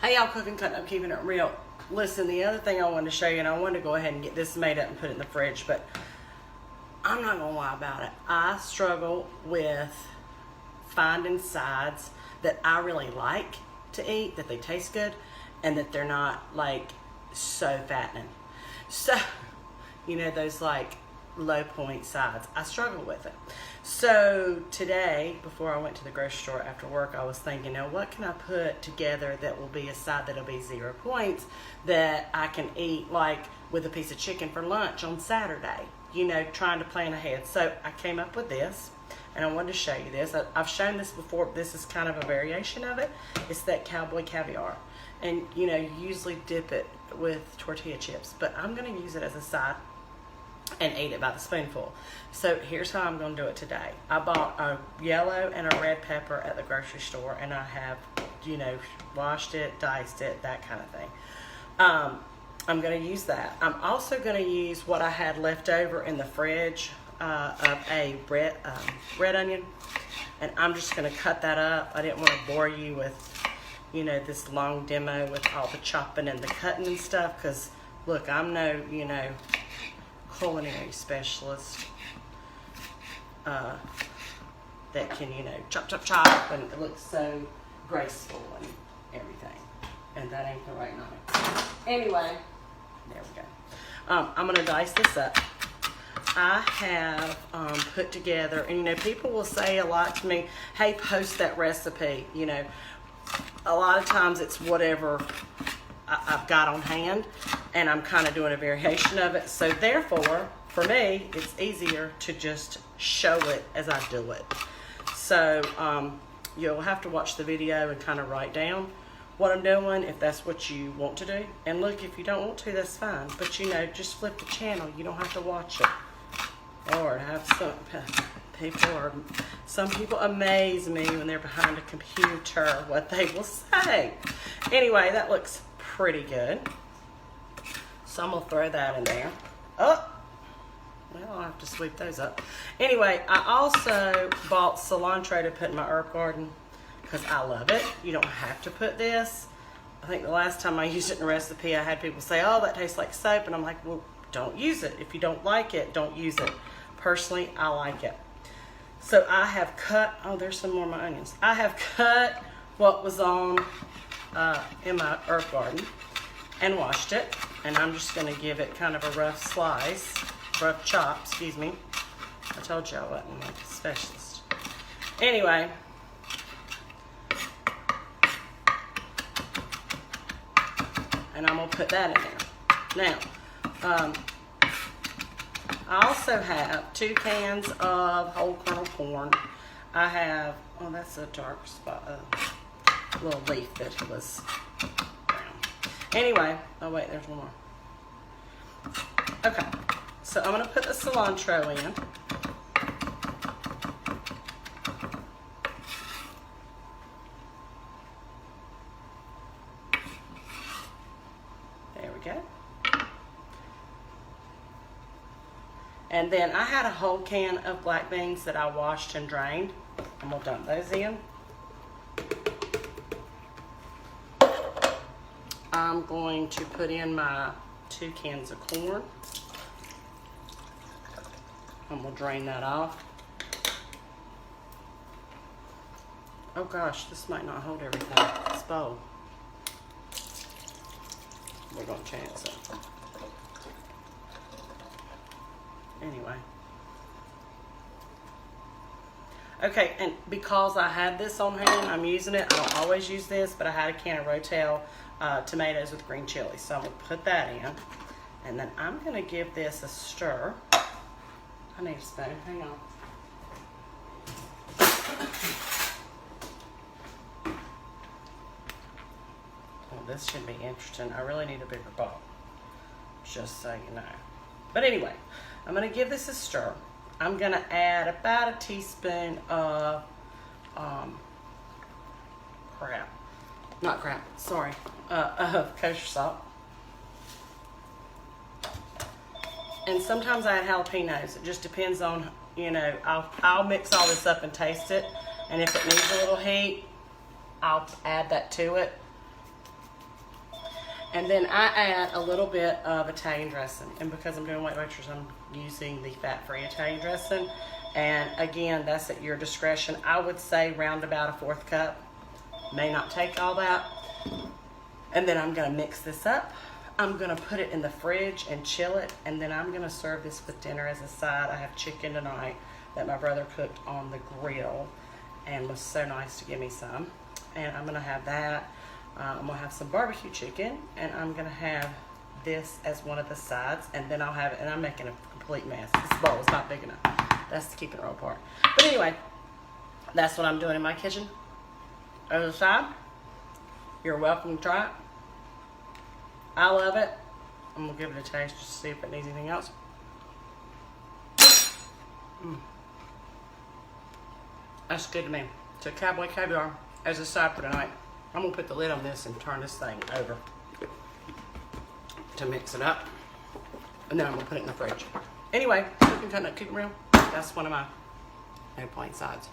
Hey y'all, cooking, cutting up, keeping it real. Listen, the other thing I wanted to show you, and I wanted to go ahead and get this made up and put it in the fridge, but I'm not gonna lie about it. I struggle with finding sides that I really like to eat, that they taste good, and that they're not like so fattening. So, you know, those like low point sides, I struggle with it. So today, before I went to the grocery store after work, I was thinking, now what can I put together that will be a side that'll be 0 points that I can eat like with a piece of chicken for lunch on Saturday, you know, trying to plan ahead. So I came up with this, and I wanted to show you this. I've shown this before. This is kind of a variation of it. It's that Cowboy Caviar, and you know, you usually dip it with tortilla chips, but I'm going to use it as a side and eat it by the spoonful. So here's how I'm going to do it today. I bought a yellow and a red pepper at the grocery store, and I have, you know, washed it, diced it, that kind of thing. I'm going to use that. I'm also going to use what I had left over in the fridge of a red onion, and I'm just going to cut that up. I didn't want to bore you with, you know, this long demo with all the chopping and the cutting and stuff, because look, I'm no, you know, culinary specialist that can, you know, chop, and it looks so graceful and everything. And that ain't the right knife. Anyway, there we go. I'm gonna dice this up. I have put together, and you know, people will say a lot to me, hey, post that recipe. You know, a lot of times it's whatever I've got on hand, and I'm kind of doing a variation of it. So therefore, for me, it's easier to just show it as I do it. So you'll have to watch the video and kind of write down what I'm doing if that's what you want to do. And look, if you don't want to, that's fine. But you know, just flip the channel. You don't have to watch it. Lord, some people amaze me when they're behind a computer, what they will say. Anyway, that looks pretty good. So I'm gonna throw that in there. Oh, well, I'll have to sweep those up. Anyway, I also bought cilantro to put in my herb garden because I love it. You don't have to put this. I think the last time I used it in a recipe, I had people say, oh, that tastes like soap. And I'm like, well, don't use it. If you don't like it, don't use it. Personally, I like it. So I have cut, oh, there's some more of my onions. I have cut what was on in my herb garden and washed it. And I'm just gonna give it kind of a rough slice, rough chop, excuse me. I told you I wasn't like a specialist. Anyway, and I'm gonna put that in there. Now, I also have 2 cans of whole kernel corn. I have, oh, that's a dark spot, a little leaf that was brown. Anyway, oh wait, there's one more. Okay, so I'm gonna put the cilantro in. There we go. And then I had a whole can of black beans that I washed and drained. I'm gonna dump those in. I'm going to put in my 2 cans of corn. I'm gonna drain that off. Oh gosh, this might not hold everything. This bowl. We're gonna chance it. Anyway. Okay, and because I had this on hand, I'm using it. I don't always use this, but I had a can of Rotel tomatoes with green chili. So I'm going to put that in. And then I'm going to give this a stir. I need a spoon. Hang on. Well, this should be interesting. I really need a bigger bowl. Just so you know. But anyway, I'm going to give this a stir. I'm going to add about a teaspoon of of kosher salt. And sometimes I add jalapenos. It just depends on, you know, I'll mix all this up and taste it. And if it needs a little heat, I'll add that to it. And then I add a little bit of Italian dressing. And because I'm doing Weight Watchers, I'm using the fat-free Italian dressing. And again, that's at your discretion. I would say round about a 1/4 cup. May not take all that. And then I'm gonna mix this up. I'm gonna put it in the fridge and chill it. And then I'm gonna serve this with dinner as a side. I have chicken tonight that my brother cooked on the grill and was so nice to give me some. And I'm gonna have that. I'm gonna have some barbecue chicken, and I'm gonna have this as one of the sides, and then I'll have it, and I'm making a complete mess. This bowl is not big enough. That's the keeping it real part. But anyway, that's what I'm doing in my kitchen. Other side, you're welcome to try it. I love it. I'm gonna give it a taste just to see if it needs anything else. That's good to me. So Cowboy Caviar as a side for tonight. I'm gonna put the lid on this and turn this thing over to mix it up. And then I'm gonna put it in the fridge. Anyway, cooking, cutting up, keeping real. That's one of my no plain sides.